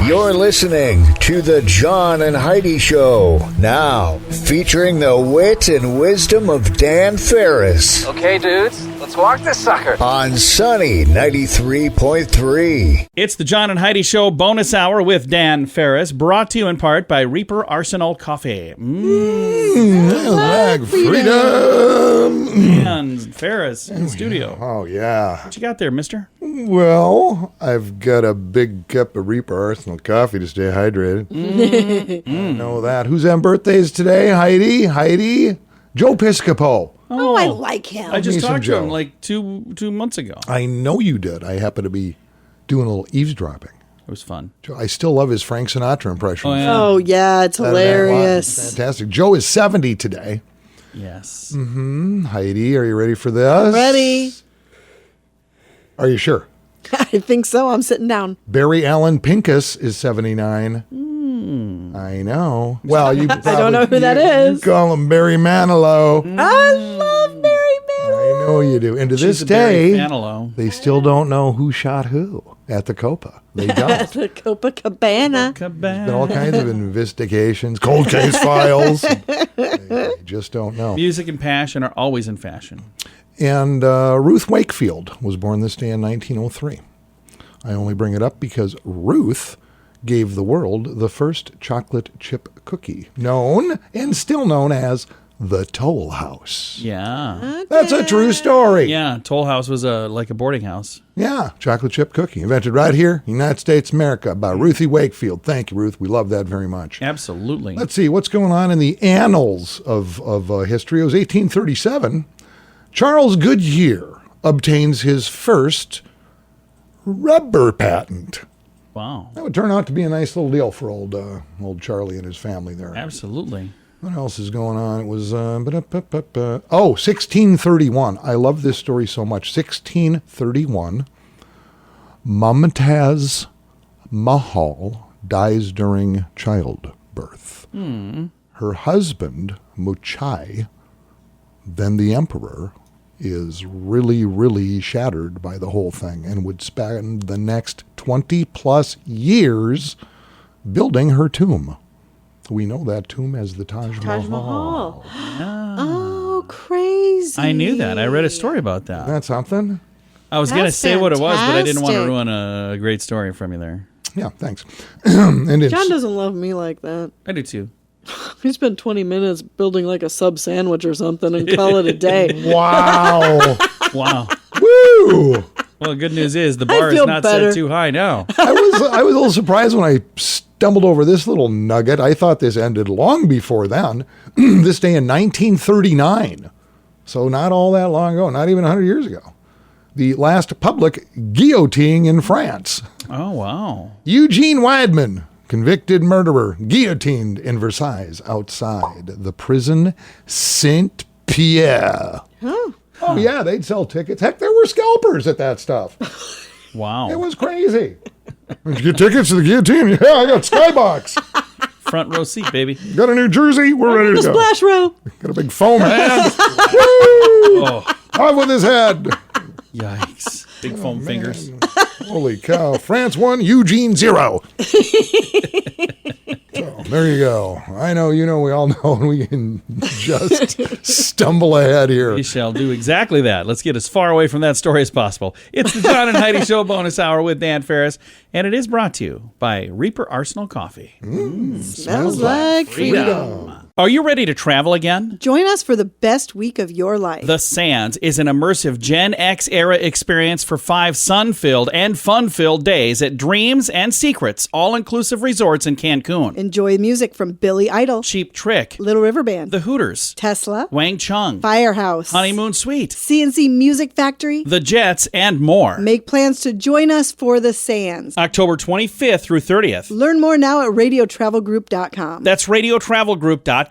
You're listening to the John and Heidi Show, now featuring the wit and wisdom of Dan Farris. Okay, dudes, let's walk this sucker. On Sunny 93.3. It's the John and Heidi Show bonus hour with Dan Farris, brought to you in part by Reaper Arsenal Coffee. Freedom. And Farris in the studio. Oh, yeah. What you got there, mister? Well, I've got a big cup of Reaper Arsenal coffee to stay hydrated. I know that. Who's on birthdays today? Heidi? Joe Piscopo. Oh, I like him. I just Me some talked to him Joe. like two months ago. I know you did. I happen to be doing a little eavesdropping. It was fun. Joe, I still love his Frank Sinatra impression. Oh, yeah. Oh, yeah, it's hilarious. Fantastic. Joe is 70 today. Yes. Heidi, are you ready for this? Ready? Are you sure? I think so. I'm sitting down. Barry Allen Pincus is 79. I know. Well, you I don't know who that is. call him Barry Manilow. I love Barry I Manilow. know you do. And to She's this a Barry day, Manilow. they still don't know who shot who at the Copa. They don't. The Copacabana. Been all kinds of investigations, cold case files. They just don't know. Music and passion are always in fashion. And Ruth Wakefield was born this day in 1903. I only bring it up because Ruth gave the world the first chocolate chip cookie, known and still known as the Toll House. Yeah. That's a true story. Yeah, Toll House was like a boarding house. Yeah, chocolate chip cookie, invented right here, United States, America, by Ruthie Wakefield. Thank you, Ruth. We love that very much. Absolutely. Let's see, what's going on in the annals of history? It was 1837. Charles Goodyear obtains his first rubber patent. Wow. That would turn out to be a nice little deal for old Charlie and his family there. Absolutely. What else is going on? It was 1631. I love this story so much. 1631. Mumtaz Mahal dies during childbirth. Her husband, Muchai, then the emperor, is really, really shattered by the whole thing and would spend the next 20 plus years building her tomb. We know that tomb as the Taj Mahal. Oh, crazy. I knew that. I read a story about that. Isn't that something? I was going to That's say what it was, but I didn't want to fantastic. ruin a great story from you there. Yeah, thanks. And it's, John doesn't love me like that. I do too. He spent 20 minutes building like a sub sandwich or something and call it a day. wow. Wow. Woo! Well, the good news is the bar is feel not better. set too high now. I was a little surprised when I stumbled over this little nugget. I thought this ended long before then. This day in 1939. So not all that long ago, not even 100 years ago. The last public guillotine in France. Oh, wow. Eugene Weidman, convicted murderer, guillotined in Versailles outside the prison Saint-Pierre. Oh, yeah, they'd sell tickets. Heck, there were scalpers at that stuff. Wow. It was crazy. Did you get tickets to the guillotine? Yeah, I got Skybox. Front row seat, baby. Got a New Jersey? We're ready The to go. splash row. Got a big foam head. Woo! Oh, Off with his head. yikes. Big foam fingers. Holy cow. France 1, Eugene 0. So, there you go. I know, you know, we all know, and we can just stumble ahead here. We shall do exactly that. Let's get as far away from that story as possible. It's the John and Heidi Show bonus hour with Dan Farris, and it is brought to you by Reaper Arsenal Coffee. Smells like freedom. Are you ready to travel again? Join us for the best week of your life. The Sands is an immersive Gen X era experience for 5 sun-filled and fun-filled days at Dreams and Secrets all-inclusive resorts in Cancun. Enjoy music from Billy Idol, Cheap Trick, Little River Band, The Hooters, Tesla, Wang Chung, Firehouse, Honeymoon Suite, CNC Music Factory. The Jets, and more. Make plans to join us for the Sands. October 25th through 30th. Learn more now at radiotravelgroup.com. That's radiotravelgroup.com.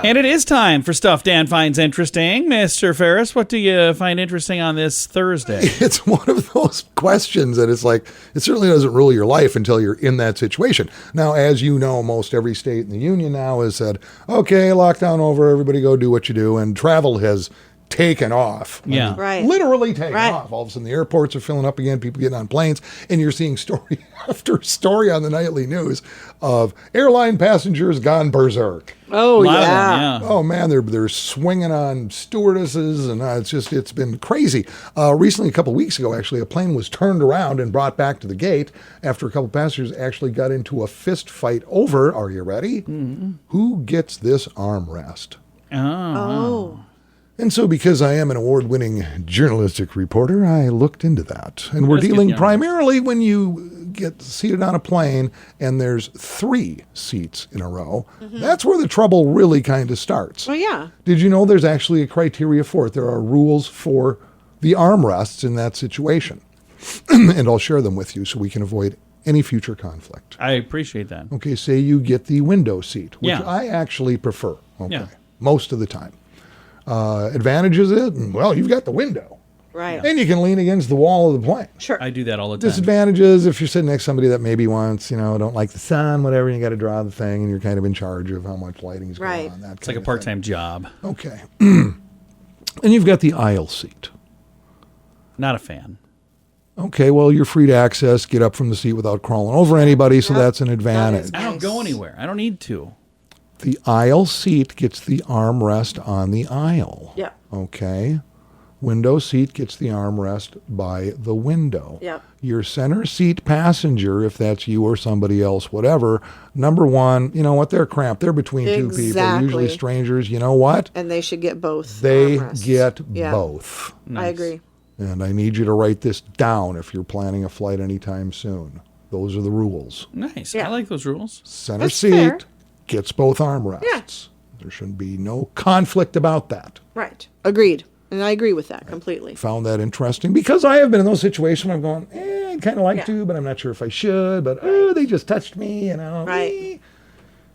And it is time for Stuff Dan Finds Interesting. Mr. Farris, what do you find interesting on this Thursday? It's one of those questions that it's like, it certainly doesn't rule your life until you're in that situation. Now, as you know, most every state in the union now has said, okay, lockdown over, everybody go do what you do. And travel has taken off. Yeah. Right. Literally taken Right. off. All of a sudden, the airports are filling up again, people getting on planes, and you're seeing story after story on the nightly news of airline passengers gone berserk. Oh, A lot of them, yeah. Oh man, they're swinging on stewardesses, and it's been crazy. Recently, a couple of weeks ago, actually, a plane was turned around and brought back to the gate after a couple of passengers actually got into a fist fight over. Are you ready? Who gets this armrest? Oh. And so, because I am an award-winning journalistic reporter, I looked into that. And we're Let's get dealing the armrest. primarily when you get seated on a plane and there's 3 seats in a row. That's where the trouble really kind of starts. Oh, yeah. Did you know there's actually a criteria for it? There are rules for the armrests in that situation. And I'll share them with you so we can avoid any future conflict. I appreciate that. Okay, say you get the window seat, which Yeah. I actually prefer. Okay, Yeah. most of the time. Advantages it, well, you've got the window. Right. And you can lean against the wall of the plane. Sure. I do that all the time. Disadvantages, if you're sitting next to somebody that maybe wants, don't like the sun, whatever, you got to draw the thing, and you're kind of in charge of how much lighting is Right. going on. That It's like a part-time job. Okay. And you've got the aisle seat. Not a fan. Okay, well, you're free to access, get up from the seat without crawling over anybody, so Yep. that's an advantage. I don't go anywhere. I don't need to. The aisle seat gets the armrest on the aisle. Yeah. Okay. Window seat gets the armrest by the window. Yep. Your center seat passenger, if that's you or somebody else, whatever, number one, you know what? They're cramped. They're between 2 people, Exactly. usually strangers. You know what? And they should get both. They armrests. get Yeah. both. I agree. And I need you to write this down if you're planning a flight anytime soon. Those are the rules. Nice. Yeah. I like those rules. Center That's seat fair. gets both armrests. Yeah. There shouldn't be no conflict about that. Right. Agreed. And I agree with that completely. Found that interesting because I have been in those situations where I'm going, I'd kind of like Yeah. to, but I'm not sure if I should. But they just touched me, Right.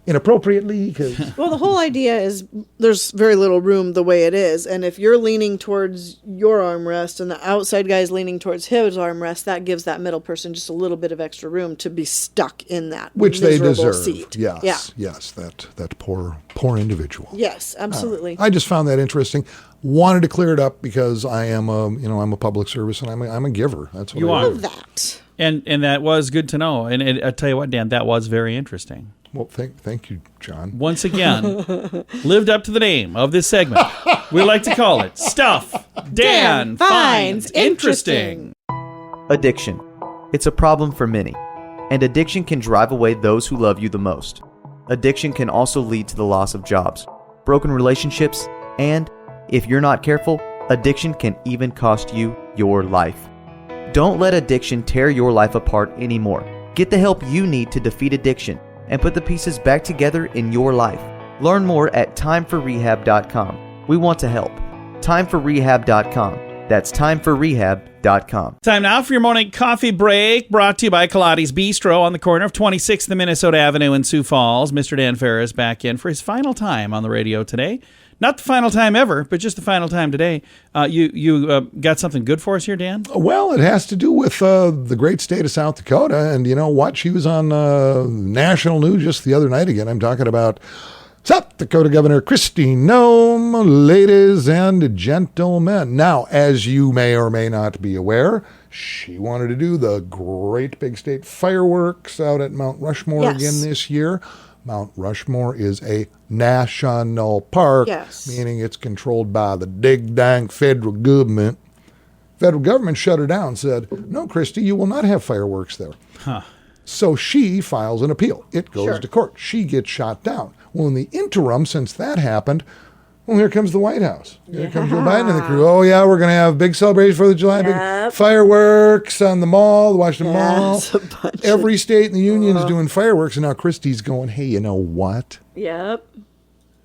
inappropriately. Because Well, the whole idea is there's very little room the way it is. And if you're leaning towards your armrest and the outside guy's leaning towards his armrest, that gives that middle person just a little bit of extra room to be stuck in that which they miserable deserve. seat. Yes, Yeah. yes, that poor individual. Yes, absolutely. I just found that interesting. Wanted to clear it up because I am I'm a public service and I'm a giver. That's what You I are. do. Love that. And that was good to know. And I tell you what, Dan, that was very interesting. Well, thank you, John. Once again, lived up to the name of this segment. We like to call it Stuff Dan Finds Interesting. Addiction. It's a problem for many, and addiction can drive away those who love you the most. Addiction can also lead to the loss of jobs, broken relationships, and, if you're not careful, addiction can even cost you your life. Don't let addiction tear your life apart anymore. Get the help you need to defeat addiction and put the pieces back together in your life. Learn more at timeforrehab.com. We want to help. Timeforrehab.com. That's timeforrehab.com. Time now for your morning coffee break, brought to you by Kaladi's Bistro on the corner of 26th and Minnesota Avenue in Sioux Falls. Mr. Dan Farris back in for his final time on the radio today. Not the final time ever, but just the final time today. You got something good for us here, Dan? Well, it has to do with the great state of South Dakota. And you know what? She was on national news just the other night again. I'm talking about South Dakota Governor Kristi Noem, ladies and gentlemen. Now, as you may or may not be aware, she wanted to do the great big state fireworks out at Mount Rushmore Yes. again this year. Mount Rushmore is a national park, Yes. meaning it's controlled by the dig-dang federal government. Federal government shut her down and said, no, Kristi, you will not have fireworks there. So she files an appeal. It goes Sure. to court. She gets shot down. Well, in the interim, since that happened, well, here comes the White House. Here comes Joe Biden and the crew. Oh, yeah, we're going to have big celebration for the July, big Yep. fireworks on the mall, the Washington Mall. Yes, a bunch of- Every state in the union is doing fireworks, and now Kristi's going, hey, you know what? Yep.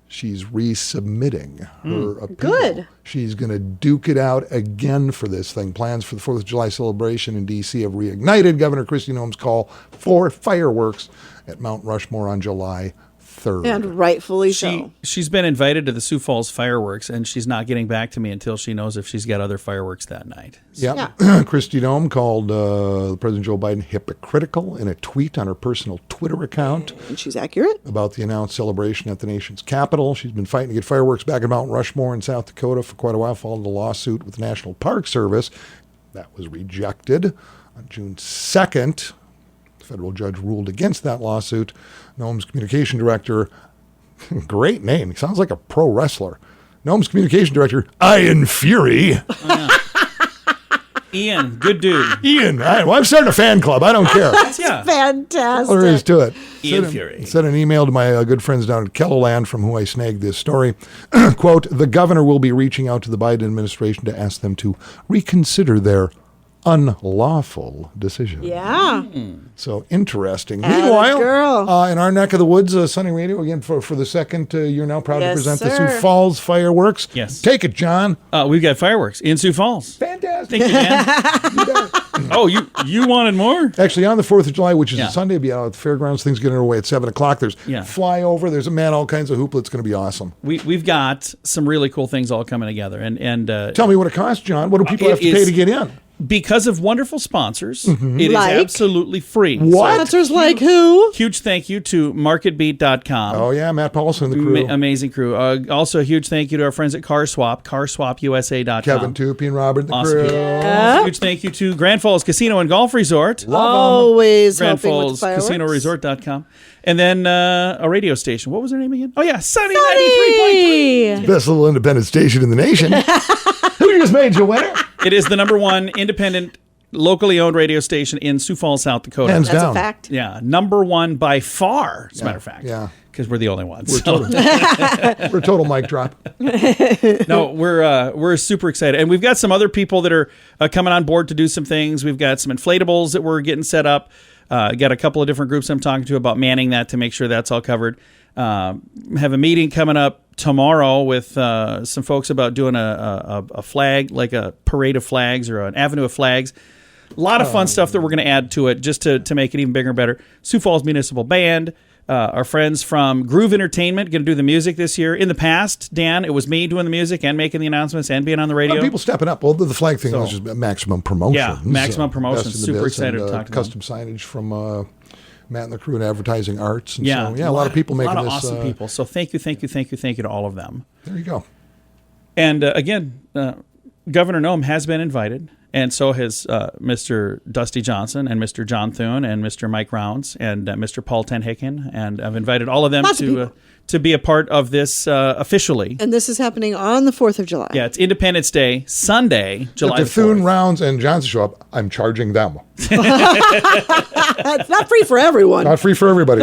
She's resubmitting her appeal. Good. She's going to duke it out again for this thing. Plans for the 4th of July celebration in D.C. have reignited Governor Kristi Noem's call for fireworks at Mount Rushmore on July 3rd. And rightfully so. She's been invited to the Sioux Falls fireworks, and she's not getting back to me until she knows if she's got other fireworks that night. Yeah. Kristi Noem called President Joe Biden hypocritical in a tweet on her personal Twitter account. And she's accurate. About the announced celebration at the nation's capital. She's been fighting to get fireworks back at Mount Rushmore in South Dakota for quite a while, following a lawsuit with the National Park Service. That was rejected. On June 2nd, the federal judge ruled against that lawsuit. Noem's communication director, great name, he sounds like a pro wrestler. Noem's communication director, Ian Fury. Ian, good dude. Ian, I'm starting a fan club. I don't care. Yeah. Fantastic. All there is to it. Ian Fury. Sent an email to my good friends down at Kellerland from who I snagged this story. Quote, the governor will be reaching out to the Biden administration to ask them to reconsider their unlawful decision. Yeah. So interesting. Atta Meanwhile, girl. in our neck of the woods, Sunny Radio, again, for the second year now, proud to Yes, present the sir. Sioux Falls fireworks. Yes. Take it, John. We've got fireworks in Sioux Falls. Fantastic. Thank you, Dan. Oh, you wanted more? Actually, on the 4th of July, which is Yeah. a Sunday, be out at the fairgrounds. Things get underway at 7 o'clock. There's flyover. There's all kinds of hoopla. It's going to be awesome. We've got some really cool things all coming together. And Tell me what it costs, John. What do people have to pay to get in? Because of wonderful sponsors, it is Like? absolutely free. What? Sponsors like who? Huge thank you to MarketBeat.com. Oh, yeah, Matt Paulson and the crew. Amazing crew. Also, a huge thank you to our friends at CarSwap, CarswapUSA.com. Kevin Toopy and Robert and the Awesome crew. people. Yeah. Huge thank you to Grand Falls Casino and Golf Resort. Always Grand helping with Falls fireworks. Casino Resort.com. And then a radio station. What was their name again? Oh, yeah, Sunny 93.3. Best little independent station in the nation. Who just made you winner? It is the #1 independent, locally owned radio station in Sioux Falls, South Dakota. Hands That's down. a fact. Yeah, #1 by far, as a matter of fact. yeah. Because we're the only ones. We're a total mic drop. No, we're super excited, and we've got some other people that are coming on board to do some things. We've got some inflatables that we're getting set up. Got a couple of different groups I'm talking to about manning that to make sure that's all covered. Have a meeting coming up tomorrow with some folks about doing a flag, like a parade of flags or an avenue of flags. A lot of fun stuff that we're going to add to it just to make it even bigger and better. Sioux Falls Municipal Band. Our friends from Groove Entertainment going to do the music this year. In the past, Dan, it was me doing the music and making the announcements and being on the radio. People stepping up. Well, the flag thing was just maximum promotion. Yeah, maximum promotion. Super excited to talk to custom signage from Matt and the crew and Advertising Arts. And Yeah, so, a lot of people making a lot of this. awesome people. So thank you to all of them. There you go. And again, Governor Noem has been invited, and so has Mr. Dusty Johnson and Mr. John Thune and Mr. Mike Rounds and Mr. Paul Tenhicken, and I've invited all of them to be a part of this officially. And this is happening on the 4th of July. Yeah, it's Independence Day, Sunday, July If the Thune, 4th. Rounds, and Johnson show up, I'm charging them. It's not free for everyone. Not free for everybody.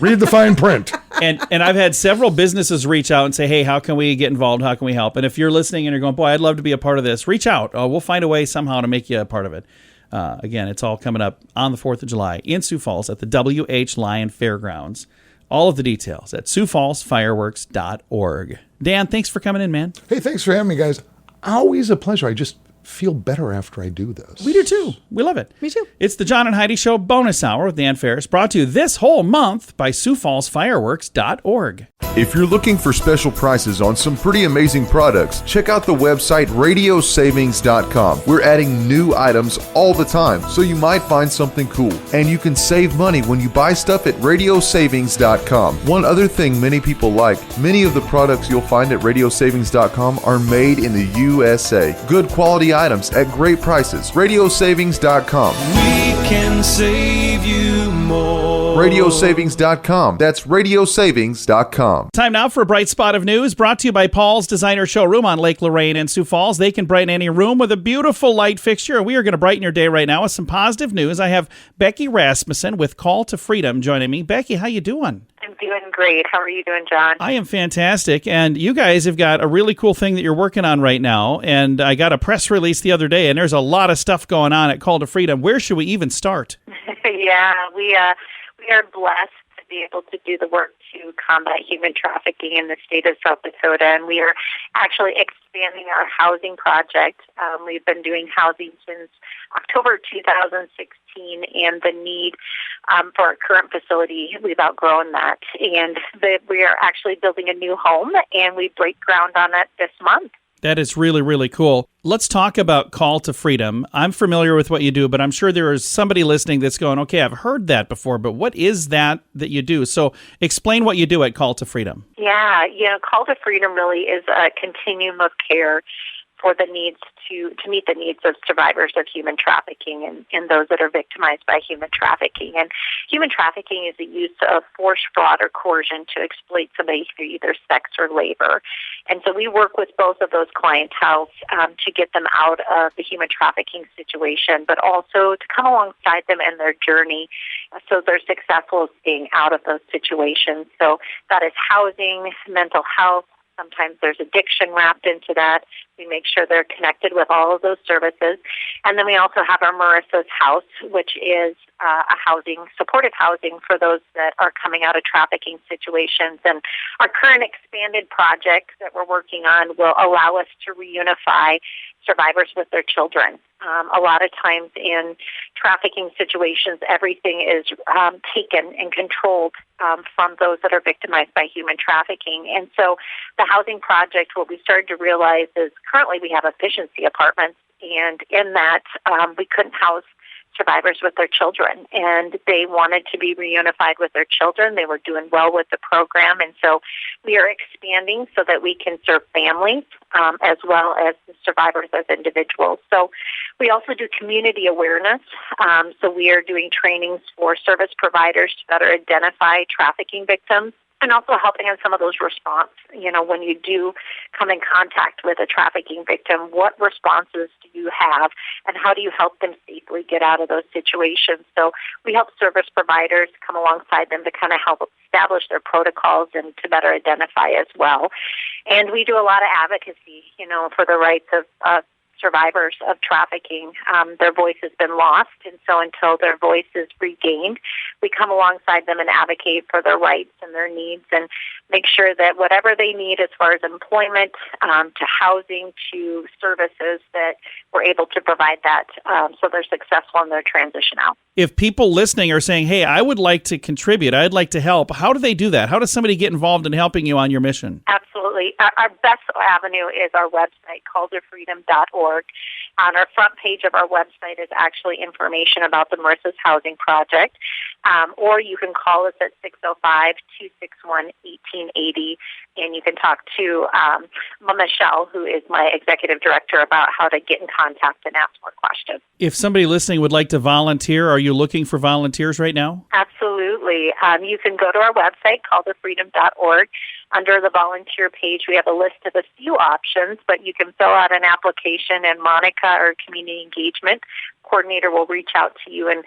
Read the fine print. And I've had several businesses reach out and say, hey, how can we get involved? How can we help? And if you're listening and you're going, boy, I'd love to be a part of this, reach out. We'll find a way somehow to make you a part of it. Again, it's all coming up on the 4th of July in Sioux Falls at the W.H. Lyon Fairgrounds. All of the details at SiouxFallsFireworks.org. Dan, thanks for coming in, man. Hey, thanks for having me, guys. Always a pleasure. I just feel better after I do this. We do too. We love it. Me too. It's the John and Heidi Show bonus hour with Dan Farris, brought to you this whole month by SiouxFallsFireworks.org. If you're looking for special prices on some pretty amazing products, check out the website radiosavings.com. We're adding new items all the time, so you might find something cool. And you can save money when you buy stuff at radiosavings.com. One other thing many people like, many of the products you'll find at radiosavings.com are made in the USA. Good quality items at great prices. Radiosavings.com. We can save you more. Radiosavings.com. That's radiosavings.com. Time now for a bright spot of news brought to you by Paul's Designer Showroom on Lake Lorraine in Sioux Falls. They can brighten any room with a beautiful light fixture. We are going to brighten your day right now with some positive news. I have Becky Rasmussen with Call to Freedom joining me. Becky, how you doing? I'm doing great. How are you doing, John? I am fantastic. And you guys have got a really cool thing that you're working on right now. And I got a press release the other day, and there's a lot of stuff going on at Call to Freedom. Where should we even start? Yeah, we are blessed be able to do the work to combat human trafficking in the state of South Dakota, and we are actually expanding our housing project. We've been doing housing since October 2016, and the need for our current facility, we've outgrown that. And we are actually building a new home, and we break ground on it this month. That is really, really cool. Let's talk about Call to Freedom. I'm familiar with what you do, but I'm sure there is somebody listening that's going, okay, I've heard that before, but what is that you do? So explain what you do at Call to Freedom. Yeah, Call to Freedom really is a continuum of care for the needs to meet the needs of survivors of human trafficking and those that are victimized by human trafficking. And human trafficking is the use of force, fraud, or coercion to exploit somebody through either sex or labor. And so we work with both of those clientele to get them out of the human trafficking situation, but also to come alongside them in their journey so they're successful in staying out of those situations. So that is housing, mental health. Sometimes there's addiction wrapped into that. We make sure they're connected with all of those services. And then we also have our Marissa's House, which is a housing, supportive housing for those that are coming out of trafficking situations. And our current expanded project that we're working on will allow us to reunify survivors with their children. A lot of times in trafficking situations, everything is taken and controlled from those that are victimized by human trafficking. And so the housing project, what we started to realize is currently we have efficiency apartments, and in that we couldn't house survivors with their children, and they wanted to be reunified with their children. They were doing well with the program, and so we are expanding so that we can serve families as well as the survivors as individuals. So we also do community awareness. So we are doing trainings for service providers to better identify trafficking victims, and also helping in some of those response. When you do come in contact with a trafficking victim, what responses do you have, and how do you help them safely get out of those situations? So we help service providers come alongside them to kind of help establish their protocols and to better identify as well. And we do a lot of advocacy, for the rights of survivors of trafficking. Their voice has been lost, and so until their voice is regained, we come alongside them and advocate for their rights and their needs and make sure that whatever they need as far as employment, to housing, to services, that we're able to provide that so they're successful in their transition out. If people listening are saying, hey, I would like to contribute, I'd like to help, how do they do that? How does somebody get involved in helping you on your mission? Absolutely. Our best avenue is our website, CallToFreedom.org. On our front page of our website is actually information about the Marissa's Housing Project, or you can call us at 605-261-1880, and you can talk to Michelle, who is my executive director, about how to get in contact and ask more questions. If somebody listening would like to volunteer, are you looking for volunteers right now? Absolutely. You can go to our website, calltofreedom.org. Under the volunteer page, we have a list of a few options, but you can fill out an application, and Monica, our community engagement coordinator, will reach out to you and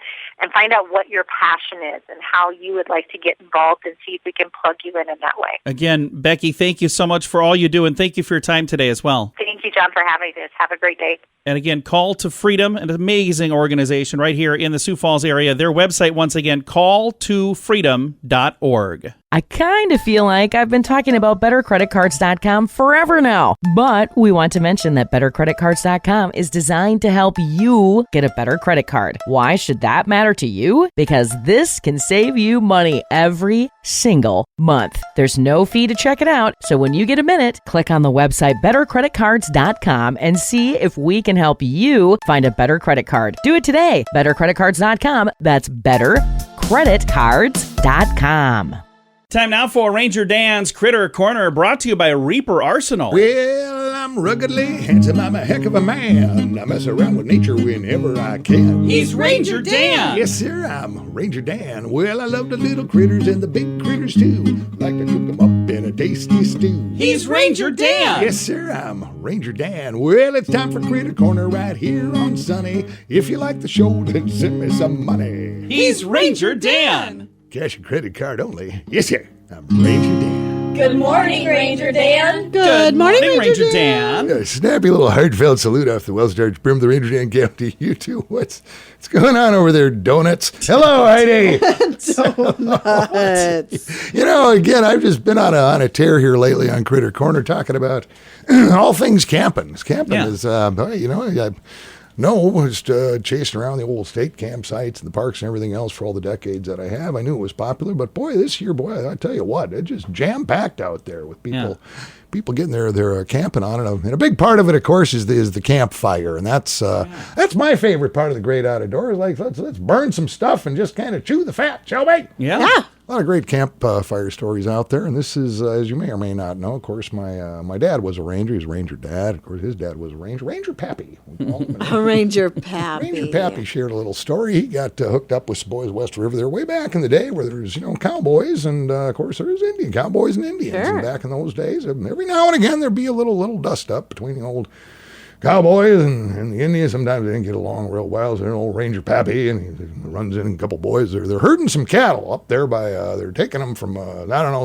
find out what your passion is and how you would like to get involved, and see if we can plug you in that way. Again, Becky, thank you so much for all you do, and thank you for your time today as well. Thank you, John, for having us. Have a great day. And again, Call to Freedom, an amazing organization right here in the Sioux Falls area. Their website, once again, calltofreedom.org. I kind of feel like I've been talking about BetterCreditCards.com forever now, but we want to mention that BetterCreditCards.com is designed to help you get a better credit card. Why should that matter to you? Because this can save you money every single month. There's no fee to check it out, so when you get a minute, click on the website BetterCreditCards.com and see if we can help you find a better credit card. Do it today. BetterCreditCards.com. That's BetterCreditCards.com. Time now for Ranger Dan's Critter Corner, brought to you by Reaper Arsenal. Well, I'm ruggedly handsome. I'm a heck of a man. I mess around with nature whenever I can. He's Ranger Dan. Yes, sir, I'm Ranger Dan. Well, I love the little critters and the big critters too. Like to cook them up in a tasty stew. He's Ranger Dan. Yes, sir, I'm Ranger Dan. Well, it's time for Critter Corner right here on Sunny. If you like the show, then send me some money. He's Ranger Dan. Cash and credit card only. Yes, sir. I'm Ranger Dan. Good morning, Ranger Dan. Good morning, Ranger Dan. A snappy little heartfelt salute off the well-starched brim of the Ranger Dan camp to you two. What's going on over there, donuts? Hello, Heidi. Donuts. You know, again, I've just been on a tear here lately on Critter Corner talking about all things camping. Camping is, just chasing around the old state campsites and the parks and everything else for all the decades that I have. I knew it was popular, but boy, this year, I tell you what, it's just jam-packed out there with people. Yeah. People getting their camping on it, and a big part of it, of course, is the campfire, and that's my favorite part of the great outdoors. Like let's burn some stuff and just kind of chew the fat, shall we? Yeah. A lot of great campfire stories out there, and this is, as you may or may not know, of course, my dad was a ranger. He's a Ranger Dad. Of course, his dad was a ranger. Ranger Pappy. A Ranger Pappy. Ranger Pappy shared a little story. He got hooked up with some boys West River there way back in the day where there's, cowboys, and, of course, there's Indian cowboys and Indians. Sure. And back in those days, every now and again, there'd be a little dust up between the old cowboys and the Indians. Sometimes they didn't get along real well. So an old Ranger Pappy, and he runs in a couple boys. They're herding some cattle up there by. They're taking them from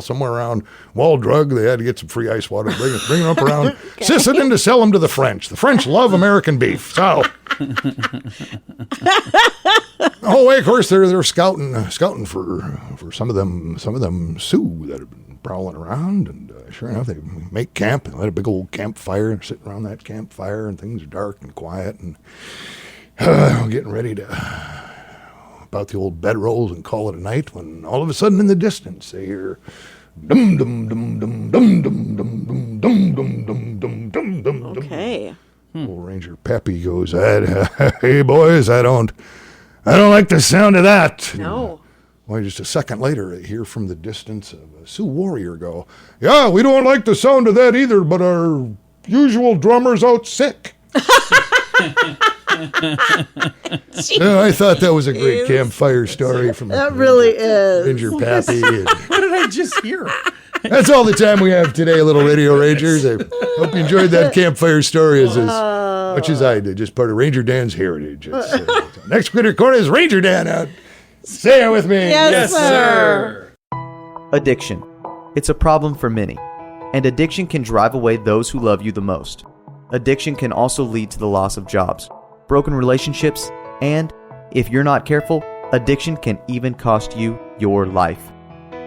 somewhere around Wall Drug. They had to get some free ice water, bring them up around Sisseton to sell them to the French. The French love American beef, so. The whole way, of course, they're scouting for some of them Sioux that have been prowling around, and sure enough, they make camp and light a big old campfire and sit around that campfire, and things are dark and quiet, and getting ready to about the old bedrolls and call it a night, when all of a sudden in the distance they hear dum dum dum dum dum dum dum dum dum dum dum dum dum dum. Okay. Old Ranger Pappy goes, "Hey boys, I don't like the sound of that." No. Well, just a second later, I hear from the distance of a Sioux warrior go, "Yeah, we don't like the sound of that either, but our usual drummer's out sick." I thought that was a great campfire story from that really is Ranger Pappy. What did I just hear? That's all the time we have today, little Radio Rangers. I hope you enjoyed that campfire story as much as I did. Just part of Ranger Dan's heritage. Next Critter Corner is Ranger Dan out. Say it with me. Yes, sir. Addiction. It's a problem for many, and addiction can drive away those who love you the most. Addiction can also lead to the loss of jobs, broken relationships, and, if you're not careful, addiction can even cost you your life.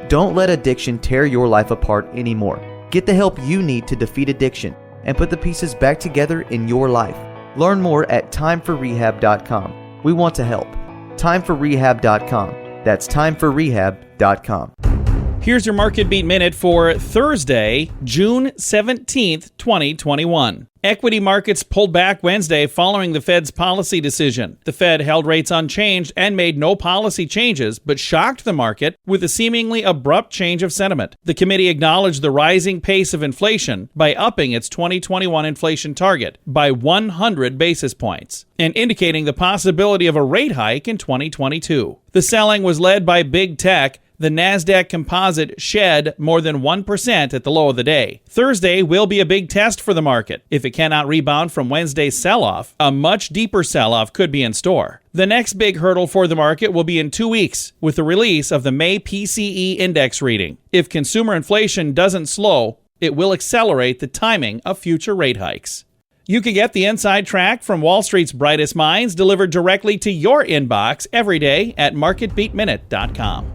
Don't let addiction tear your life apart anymore. Get the help you need to defeat addiction and put the pieces back together in your life. Learn more at timeforrehab.com. We want to help. Timeforrehab.com. That's timeforrehab.com. Here's your Market Beat Minute for Thursday, June 17th, 2021. Equity markets pulled back Wednesday following the Fed's policy decision. The Fed held rates unchanged and made no policy changes, but shocked the market with a seemingly abrupt change of sentiment. The committee acknowledged the rising pace of inflation by upping its 2021 inflation target by 100 basis points and indicating the possibility of a rate hike in 2022. The selling was led by big tech. The NASDAQ composite shed more than 1% at the low of the day. Thursday will be a big test for the market. If it cannot rebound from Wednesday's sell-off, a much deeper sell-off could be in store. The next big hurdle for the market will be in 2 weeks with the release of the May PCE index reading. If consumer inflation doesn't slow, it will accelerate the timing of future rate hikes. You can get the inside track from Wall Street's brightest minds delivered directly to your inbox every day at marketbeatminute.com.